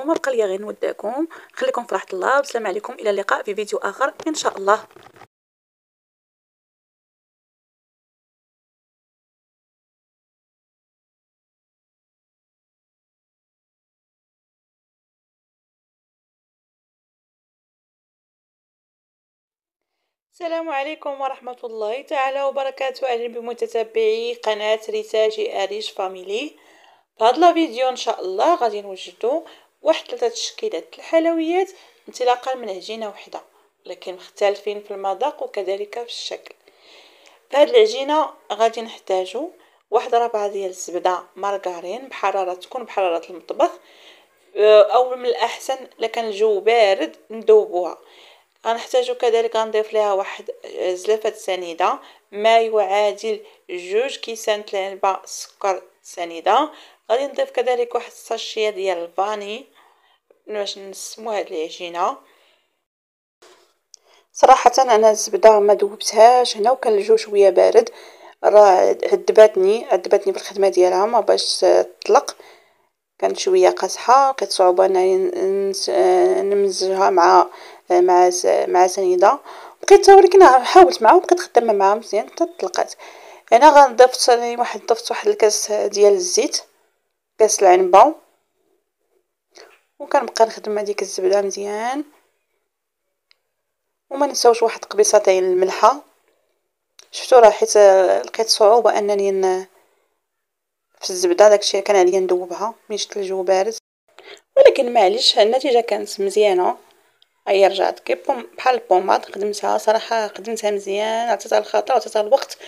وما بقى لي غير نودعكم، خليكم في راحه الله، والسلام عليكم، الى اللقاء في فيديو اخر ان شاء الله. السلام عليكم ورحمة الله تعالى وبركاته. أهلا بمتتبعي قناة ريتاجي أريج فاميلي. في هذا الفيديو إن شاء الله غادي نوجدوا واحد 3 تشكيلات الحلويات انطلاقا من عجينة وحدة، لكن مختلفين في المذاق وكذلك في الشكل. في هذه العجينة غادي نحتاجوا واحد 4 ديال الزبدة مارغرين بحرارة تكون بحرارة المطبخ، أو من الأحسن لكان الجو بارد نذوبوها. غنحتاجو كذلك غنضيف ليها واحد زلافة سنيدة، ما يعادل 2 كيسان العلبة سكر سنيدة. غادي نضيف كذلك واحد الساشيه ديال الفاني باش نسمو هاد العجينة. صراحة انا الزبدة ما ذوبتهاش هنا وكان الجو شوية بارد، راه عذبتني بالخدمة ديالها ما باش تطلق، كانت شويه قاصحه، كانت صعوبه انني نمزجها مع سنيده. بقيت ولكن حاولت معها وبقيت خدامه معها مزيان حتى طلقات. انا غنضيف ضفت واحد الكاس ديال الزيت، كاس العنبه، وكنبقى نخدم هذيك الزبده مزيان. وما نساوش واحد قبيصتين الملحه. شفتوا راه حيت لقيت صعوبه انني في الزبده داكشي كان عليا نذوبها ملي شفت الجو بارد، ولكن معليش النتيجه كانت مزيانه. هي رجعت بحال البوماد خدمتها صراحه، خدمتها مزيان، عطيتها الخطا وعطيتها الوقت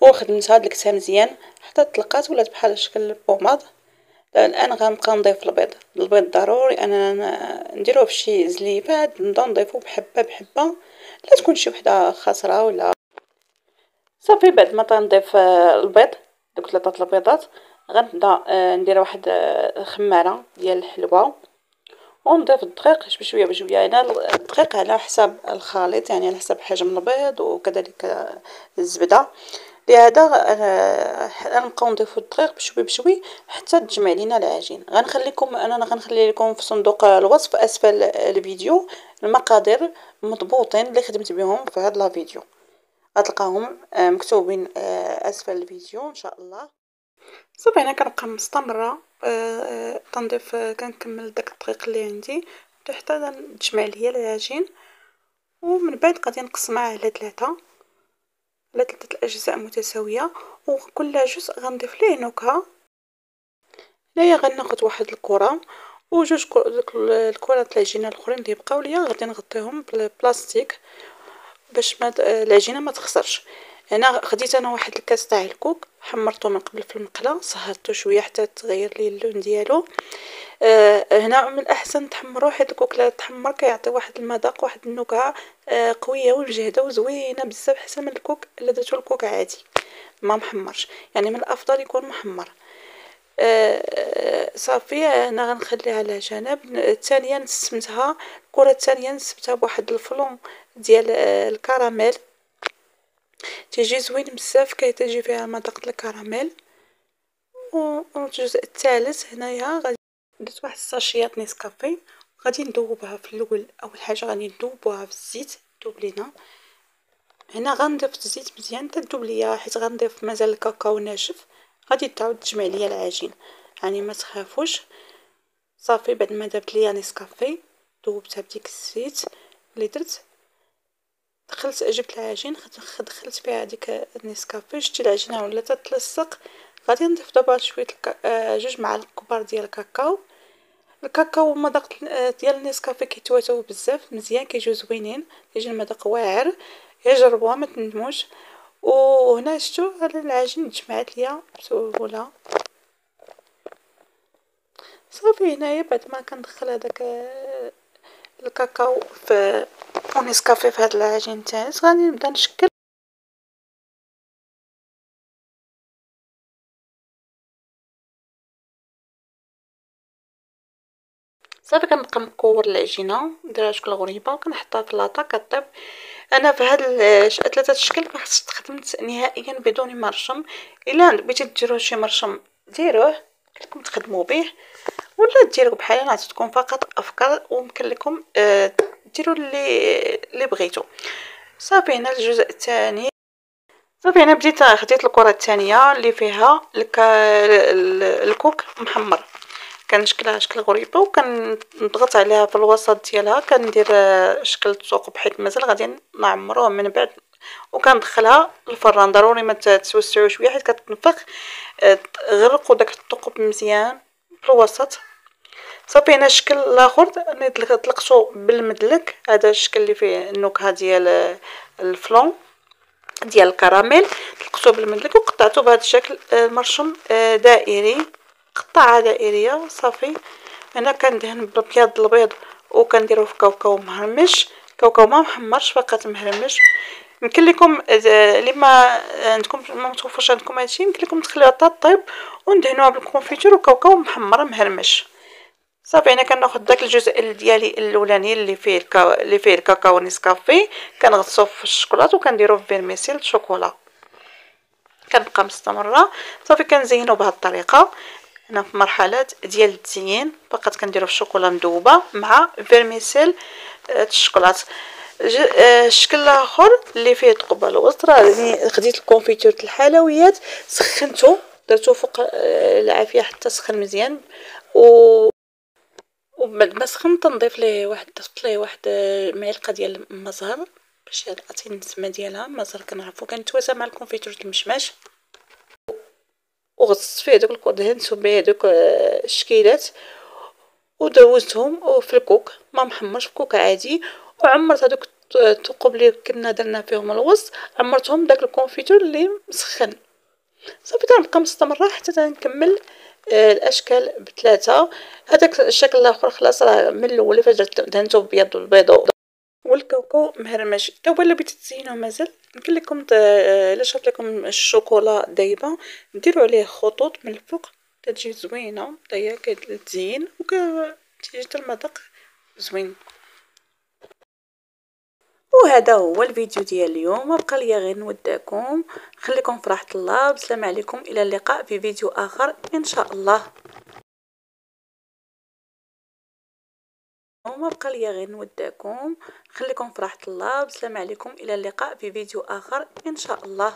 وخدمتها دلكتها مزيان حتى طلقات ولات بحال شكل البوماد. الان غنبقى نضيف البيض ضروري اننا نديروه فشي زليفات، نبداو نضيفو بحبه بحبه، لا تكون شي وحده خاسره ولا صافي. بعد ما تنضيف البيض دوك 3 البيضات غنبدا ندير واحد خماره ديال الحلوه ونضيف الدقيق بشويه بشويه. انا الدقيق على حساب الخليط، يعني على حسب حجم البيض وكذلك الزبده. لهذا غنبقاو نضيفو الدقيق بشوي بشوي حتى تجمع لينا العجين. غنخلي لكم في صندوق الوصف اسفل الفيديو المقادير مضبوطين اللي خدمت بهم في هذا الفيديو، غتلقاهم مكتوبين اسفل الفيديو ان شاء الله. صافي انا كنبقى مستمره تنضيف، كنكمل داك الدقيق اللي عندي حتى تجمع ليا العجين، ومن بعد غادي نقسمها على 3 الاجزاء متساويه، وكل جزء غنضيف ليه نكهه. هنايا غناخذ واحد الكره وجوج الكرات العجينه الاخرين اللي بقاو ليا غادي نغطيهم بالبلاستيك باش العجينه ما تخسرش. هنا خديت انا واحد الكاس تاع الكوك، حمرته من قبل في المقله، صهرته شويه حتى تغير لي اللون ديالو. هنا من الاحسن تحمروه حيت الكوك لا تحمر كيعطي واحد المذاق واحد النكهه قويه ومجهده وزوينه بزاف، احسن من الكوك الا درتو الكوك عادي ما محمرش، يعني من الافضل يكون محمر. صافي انا غنخليها على جنب. الثانيه نسمتها الكره الثانيه نسبتها بواحد الفلون ديال الكراميل، تيجي زوين بزاف، كيتجي فيها مذاق الكراميل. والجزء الثالث هنايا غادي درت واحد الساشيات نيسكافي غادي ندوبها في الاول. اول حاجه غادي ندوبوها في الزيت دوب لينا. هنا غنضيف الزيت مزيان حتى تذوب ليا حيت غنضيف مازال الكاكاو ناشف، غادي تعاود تجمع ليا العجين، يعني ما تخافوش. صافي بعد ما دابت ليا نيسكافي ذوبتها بديك الزيت اللي درت، جبت العجين دخلت فيها هذيك النيسكافي، شتي العجينه ولات تلصق. غادي نضيف دابا شويه 2 معالق كبار ديال الكاكاو والمذاق ديال النيسكافي كيتواتاو بزاف مزيان، كيجيو زوينين، كيجي المذاق واعر، جربوها ما تندموش. وهنا شفتوا العجين تجمعات ليا بسهوله. صافي هنايا بعد ما كندخل هذاك الكاكاو في ونيسكافي في هذا العجين تاعي غادي نبدا نشكل. صافي كنبقى نكور العجينه نديرها شكل غريبه وكنحطها في لاطا كطيب. انا في هاد 3 اشكال ما استخدمت نهائيا بدون مرشم، الا بغيتي ديروا شي مرشم ديروه لكم تخدموا به، ولا ديروا بحال انا عطيتكم فقط افكار، ويمكن لكم ديروا اللي بغيتو. صافي هنا الجزء الثاني. صافي انا خديت الكره الثانيه اللي فيها الكوك محمر، كنشكلها شكل غريبه وكنضغط عليها في الوسط ديالها، كندير شكل الثقب حيت مازال غادي نعمروه من بعد، وكندخلها للفران. ضروري ما توسعوش شويه حيت كتنفخ. غرقوا داك الثقب مزيان في الوسط. صافي هنا الشكل الاخر طلقته بالمدلك، هذا الشكل اللي فيه النكهه ديال الفلون ديال الكراميل، طلقته بالمدلك وقطعته بهذا الشكل مرشم دائري، قطعه دائريه. صافي هنا كندهن بالابيض البيض وكنديرو في كاوكاو مهرمش، كاوكاو ما محمرش فقط مهرمش. يمكن لكم اللي ما عندكم ما متوفرش عندكم هادشي، يمكن لكم تخليوها حتى طيب وندهنوها بالكونفيتور وكاوكاو محمر مهرمش. صافي انا كناخذ داك الجزء ديالي الاولاني اللي فيه الكاكاو نيسكافي، كنغطسو في الشوكولاط وكنديرو في فيرميسيل شوكولا، كنبقى مستمره. صافي كنزينو بهذه الطريقه. هنا في مرحله ديال التزيين فقط كنديرو في الشوكولا مذوبه مع فيرميسيل الشوكولاط. الشكل الاخر اللي فيه ثقب الوسط، راني خديت الكونفيتور الحلويات سخنته درتو فوق العافيه حتى سخن مزيان، وبعد ما سخن تنضيف ليه ضفت ليه واحد معلقه ديال المزهر باش يعطيني النسمه ديالها. المزهر كنعرفو كنتواسى مع الكونفيتور المشماش، وغطست فيه دوك دهنتو به دوك الشكيلات ودوزتهم في الكوك ما محمرش، في كوك عادي، وعمرت هذوك الثقوب اللي كنا درنا فيهم الوسط عمرتهم داك الكونفيتور اللي مسخن. صافي تنبقى مستمره حتى تنكمل الاشكال بثلاثه. هذاك الشكل الاخر خلاص راه من الاول فاش دهنته بيض البيض والكاوكاو مهرمش. تو الا بغيتو تزينوه مازال يمكن لكم الا شرب لكم الشوكولا دايبه ديروا عليه خطوط من الفوق تجي زوينه، هي كتزين وكتجي حتى المذاق زوين. وهذا هو الفيديو ديال اليوم، ما بقى ليا غير نودعكم، خليكم في راحه الله، بسلام عليكم، الى اللقاء في فيديو اخر ان شاء الله. وما بقى ليا غير نودعكم، خليكم في راحه الله، بسلام عليكم، الى اللقاء في فيديو اخر ان شاء الله.